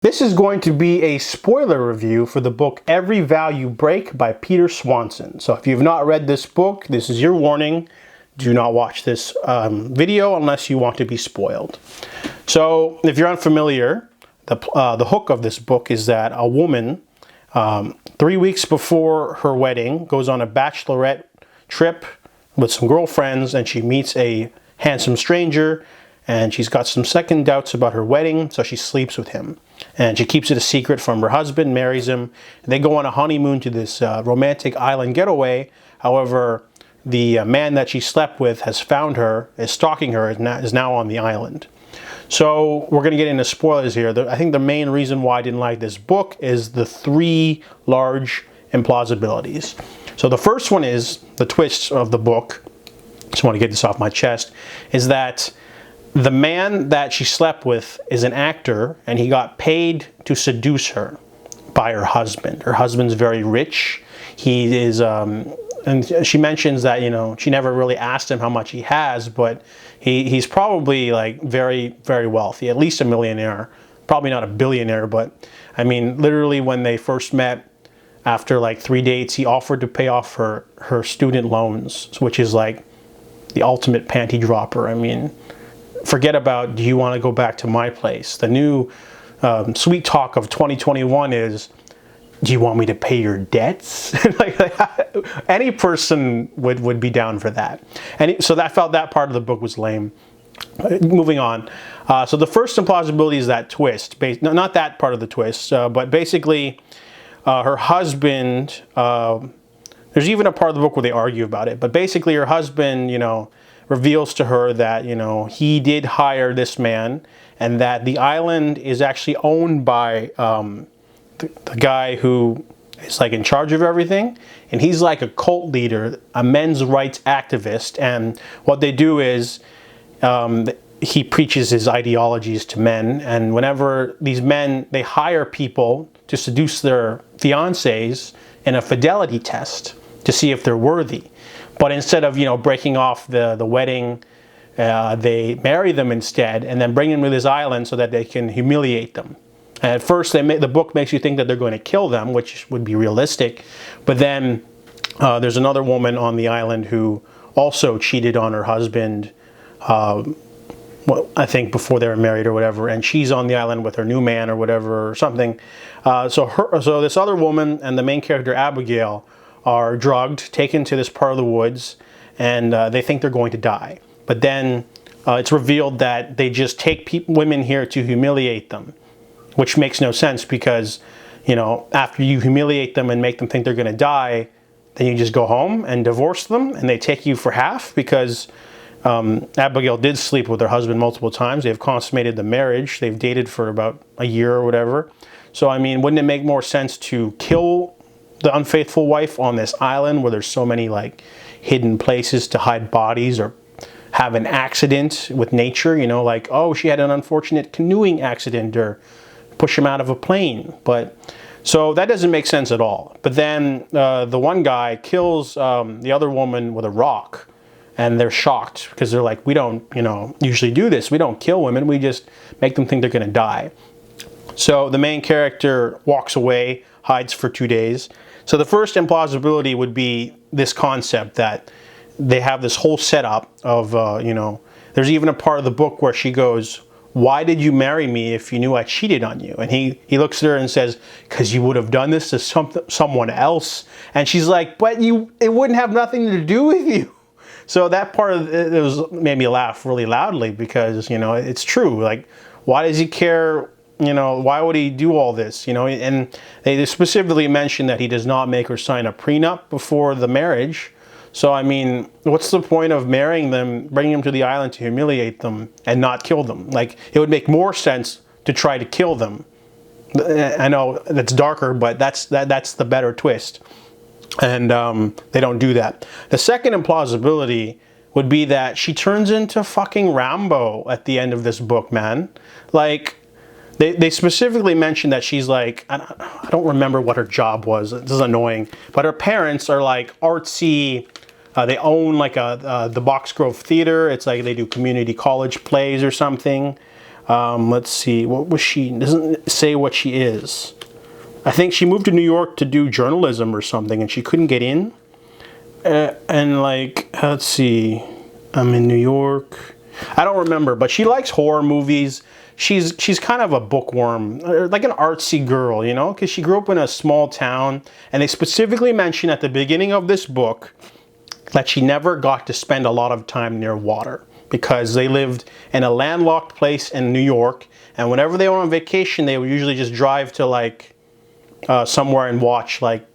This is going to be a spoiler review for the book Every Vow You Break by Peter Swanson. So if you've not read this book, this is your warning. Do not watch this video unless you want to be spoiled. So if you're unfamiliar, the hook of this book is that a woman, 3 weeks before her wedding, goes on a bachelorette trip with some girlfriends, and she meets a handsome stranger, and she's got some second doubts about her wedding, so she sleeps with him. And she keeps it a secret from her husband, marries him. They go on a honeymoon to this romantic island getaway. However, the man that she slept with has found her, is stalking her, is now on the island. So we're going to get into spoilers here. I think the main reason why I didn't like this book is the three large implausibilities. So the first one is, the twist of the book, just want to get this off my chest, is that the man that she slept with is an actor, and he got paid to seduce her by her husband. Her husband's very rich. He is, and she mentions that, you know, she never really asked him how much he has, but he's probably like very, very wealthy, at least a millionaire. Probably not a billionaire, but I mean, literally when they first met, after like 3 dates, he offered to pay off her student loans, which is like the ultimate panty dropper. I mean, forget about, do you want to go back to my place? The new sweet talk of 2021 is, do you want me to pay your debts? like, any person would be down for that. And so I felt that part of the book was lame. Moving on. So the first implausibility is that twist. Not that part of the twist, but basically her husband, there's even a part of the book where they argue about it, but basically her husband, you know, reveals to her that, you know, he did hire this man, and that the island is actually owned by the guy who is like in charge of everything, and he's like a cult leader, a men's rights activist. And what they do is he preaches his ideologies to men, and whenever these men, they hire people to seduce their fiancés in a fidelity test to see if they're worthy. But instead of, you know, breaking off the wedding, they marry them instead, and then bring them to this island so that they can humiliate them. And at first, the book makes you think that they're going to kill them, which would be realistic. But then there's another woman on the island who also cheated on her husband, well, I think before they were married or whatever, and she's on the island with her new man or whatever or something. So this other woman and the main character Abigail are drugged, taken to this part of the woods, and they think they're going to die. But then it's revealed that they just take women here to humiliate them, which makes no sense because, you know, after you humiliate them and make them think they're going to die, then you just go home and divorce them, and they take you for half because Abigail did sleep with her husband multiple times. They've consummated the marriage. They've dated for about a year or whatever. So, I mean, wouldn't it make more sense to kill the unfaithful wife on this island where there's so many like hidden places to hide bodies, or have an accident with nature, you know, like, oh, she had an unfortunate canoeing accident, or push him out of a plane. But so that doesn't make sense at all. But then the one guy kills the other woman with a rock, and they're shocked because they're like, we don't, you know, usually do this. We don't kill women. We just make them think they're going to die. So the main character walks away, hides for 2 days. So the first implausibility would be this concept that they have this whole setup of, you know, there's even a part of the book where she goes, why did you marry me if you knew I cheated on you? And he looks at her and says, because you would have done this to someone else. And she's like, but it wouldn't have nothing to do with you. So that part of it made me laugh really loudly because, you know, it's true. Like, why does he care? You know, why would he do all this? You know, and they specifically mention that he does not make her sign a prenup before the marriage. So, I mean, what's the point of marrying them, bringing them to the island to humiliate them and not kill them? Like, it would make more sense to try to kill them. I know that's darker, but that's the better twist. And they don't do that. The second implausibility would be that she turns into fucking Rambo at the end of this book, man. Like, they specifically mentioned that she's like, I don't remember what her job was. This is annoying. But her parents are like artsy. They own like the Box Grove Theater. It's like they do community college plays or something. Let's see, what was she? Doesn't say what she is. I think she moved to New York to do journalism or something, and she couldn't get in. And like, let's see, I'm in New York. I don't remember, but she likes horror movies. She's kind of a bookworm, like an artsy girl, you know, because she grew up in a small town, and they specifically mention at the beginning of this book that she never got to spend a lot of time near water because they lived in a landlocked place in New York, and whenever they were on vacation, they would usually just drive to like somewhere and watch like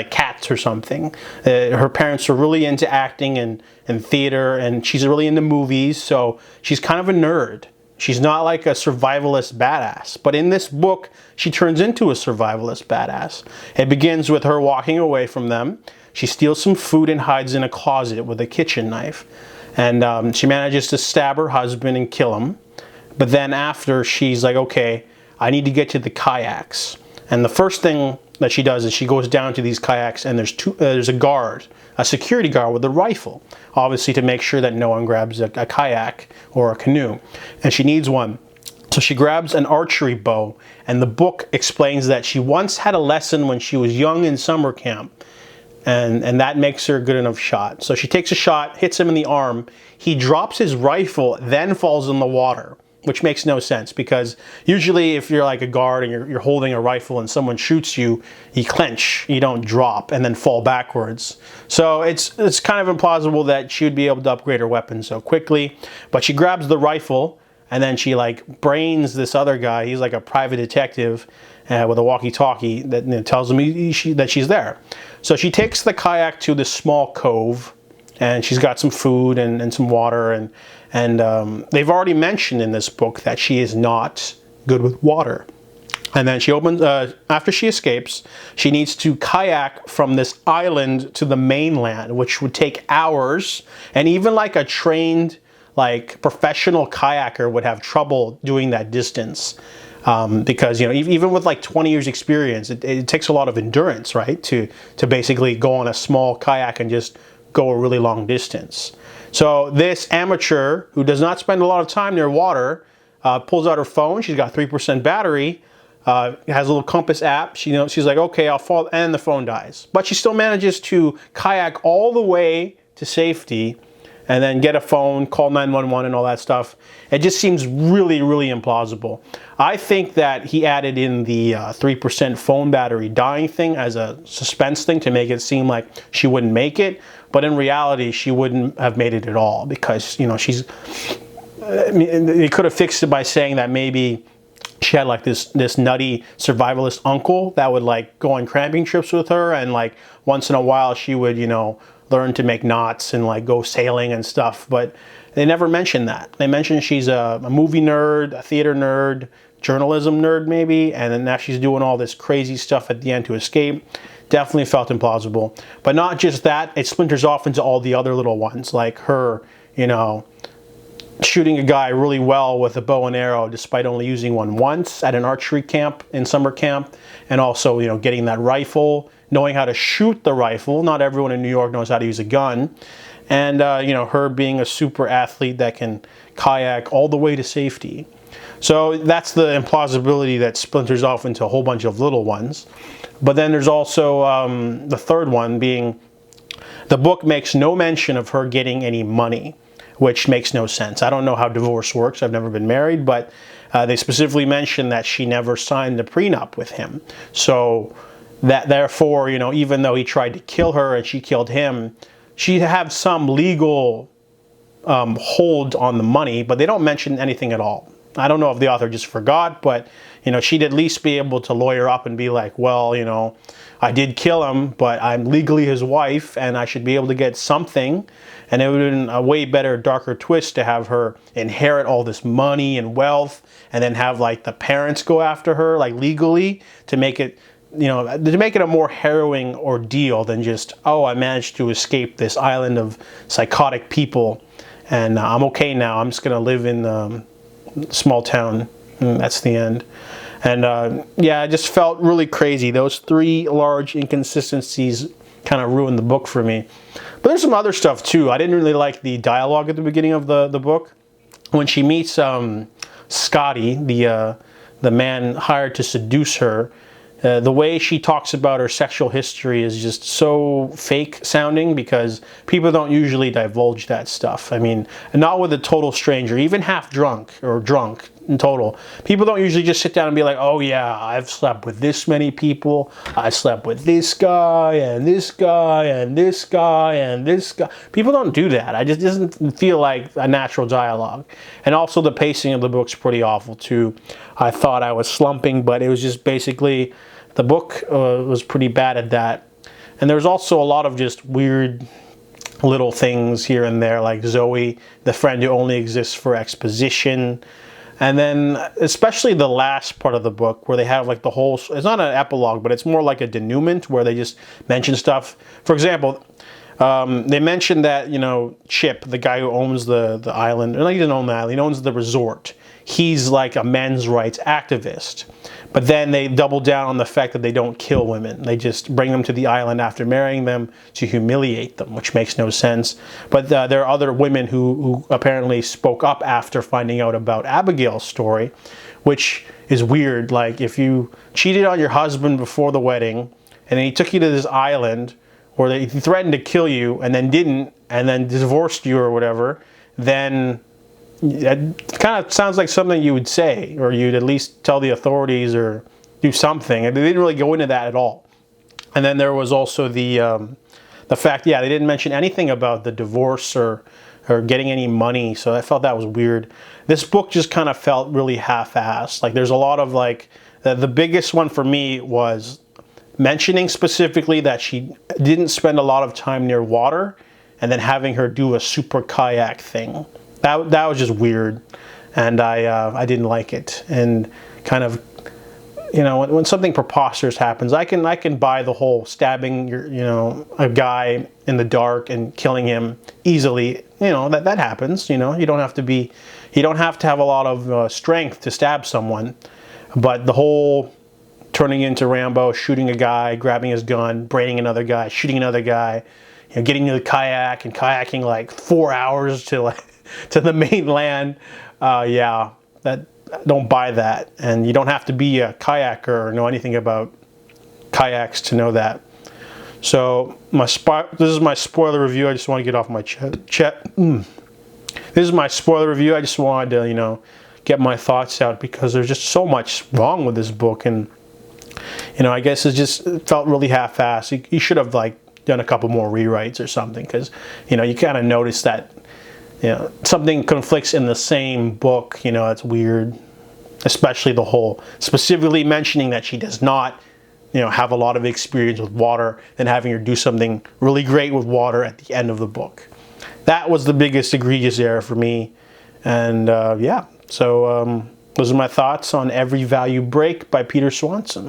Cats or something. Her parents were really into acting and theater, and she's really into movies, so she's kind of a nerd. She's not like a survivalist badass, but in this book, she turns into a survivalist badass. It begins with her walking away from them. She steals some food and hides in a closet with a kitchen knife. And she manages to stab her husband and kill him. But then after, she's like, okay, I need to get to the kayaks. And the first thing that she does is she goes down to these kayaks, and there's a guard, a security guard with a rifle, obviously to make sure that no one grabs a kayak or a canoe. And she needs one. So she grabs an archery bow, and the book explains that she once had a lesson when she was young in summer camp, and that makes her a good enough shot. So she takes a shot, hits him in the arm, he drops his rifle, then falls in the water, which makes no sense because usually if you're like a guard and you're holding a rifle and someone shoots you, you clench, you don't drop and then fall backwards. So it's kind of implausible that she would be able to upgrade her weapon so quickly, but she grabs the rifle and then she like brains this other guy. He's like a private detective with a walkie-talkie that tells him that she's there. So she takes the kayak to this small cove, and she's got some food and some water, and they've already mentioned in this book that she is not good with water. And then she opens, after she escapes, she needs to kayak from this island to the mainland, which would take hours, and even like a trained, like professional kayaker would have trouble doing that distance. Because, you know, even with like 20 years experience, it takes a lot of endurance, right? To basically go on a small kayak and just go a really long distance. So this amateur who does not spend a lot of time near water pulls out her phone. She's got 3% battery, has a little compass app. She's like, okay, I'll fall, and the phone dies. But she still manages to kayak all the way to safety and then get a phone, call 911 and all that stuff. It just seems really, really implausible. I think that he added in the 3% phone battery dying thing as a suspense thing to make it seem like she wouldn't make it. But in reality, she wouldn't have made it at all because, you know, I mean, they could have fixed it by saying that maybe she had like this nutty survivalist uncle that would like go on camping trips with her, and like once in a while she would, you know, learn to make knots and like go sailing and stuff. But they never mentioned that. They mentioned she's a movie nerd, a theater nerd, journalism nerd maybe, and then now she's doing all this crazy stuff at the end to escape. Definitely felt implausible. But not just that, it splinters off into all the other little ones, like her, you know, shooting a guy really well with a bow and arrow despite only using one once at an archery camp in summer camp, and also, you know, getting that rifle, knowing how to shoot the rifle. Not everyone in New York knows how to use a gun. And, you know, her being a super athlete that can kayak all the way to safety. So that's the implausibility that splinters off into a whole bunch of little ones. But then there's also the third one being the book makes no mention of her getting any money, which makes no sense. I don't know how divorce works. I've never been married, but they specifically mention that she never signed the prenup with him. So that therefore, you know, even though he tried to kill her and she killed him, she'd have some legal hold on the money, but they don't mention anything at all. I don't know if the author just forgot, but, you know, she'd at least be able to lawyer up and be like, well, you know, I did kill him, but I'm legally his wife and I should be able to get something. And it would have been a way better, darker twist to have her inherit all this money and wealth and then have like the parents go after her like legally to make it, you know, to make it a more harrowing ordeal than just, oh, I managed to escape this island of psychotic people and I'm okay now. I'm just going to live in the small town. And that's the end. And yeah, it just felt really crazy. Those three large inconsistencies kind of ruined the book for me. But there's some other stuff too. I didn't really like the dialogue at the beginning of the book. When she meets Scotty, the man hired to seduce her. The way she talks about her sexual history is just so fake sounding, because people don't usually divulge that stuff. I mean, not with a total stranger, even half drunk or drunk in total. People don't usually just sit down and be like, oh yeah, I've slept with this many people. I slept with this guy and this guy and this guy and this guy. People don't do that. It just doesn't feel like a natural dialogue. And also the pacing of the book's pretty awful too. I thought I was slumping, but it was just basically, the book was pretty bad at that. And there's also a lot of just weird little things here and there, like Zoe, the friend who only exists for exposition. And then especially the last part of the book, where they have like the whole, it's not an epilogue, but it's more like a denouement, where they just mention stuff. For example, they mentioned that, you know, Chip, the guy who owns the island, or he doesn't own the island, he owns the resort. He's like a men's rights activist. But then they double down on the fact that they don't kill women. They just bring them to the island after marrying them to humiliate them, which makes no sense. But there are other women who apparently spoke up after finding out about Abigail's story, which is weird. Like, if you cheated on your husband before the wedding, and then he took you to this island, or he threatened to kill you and then didn't, and then divorced you or whatever, then it kind of sounds like something you would say, or you'd at least tell the authorities or do something. And they didn't really go into that at all. And then there was also the fact, yeah, they didn't mention anything about the divorce or getting any money. So I felt that was weird. This book just kind of felt really half-assed. Like, there's a lot of like, the biggest one for me was mentioning specifically that she didn't spend a lot of time near water, and then having her do a super kayak thing. That was just weird, and I didn't like it. And kind of, you know, when something preposterous happens, I can buy the whole stabbing a guy in the dark and killing him easily. You know, that happens. You know, you don't have to have a lot of strength to stab someone. But the whole turning into Rambo, shooting a guy, grabbing his gun, braiding another guy, shooting another guy, you know, getting to the kayak and kayaking like 4 hours to the mainland. Yeah, don't buy that. And you don't have to be a kayaker or know anything about kayaks to know that. So this is my spoiler review. I just want to get off my chest. This is my spoiler review. I just wanted to, you know, get my thoughts out, because there's just so much wrong with this book. And, you know, I guess it felt really half-assed. He should have like done a couple more rewrites or something, because, you know, you kind of notice that, you know, something conflicts in the same book. You know, it's weird. Especially the whole, specifically mentioning that she does not, you know, have a lot of experience with water, and having her do something really great with water at the end of the book. That was the biggest egregious error for me. And yeah, so those are my thoughts on Every Vow You Break by Peter Swanson.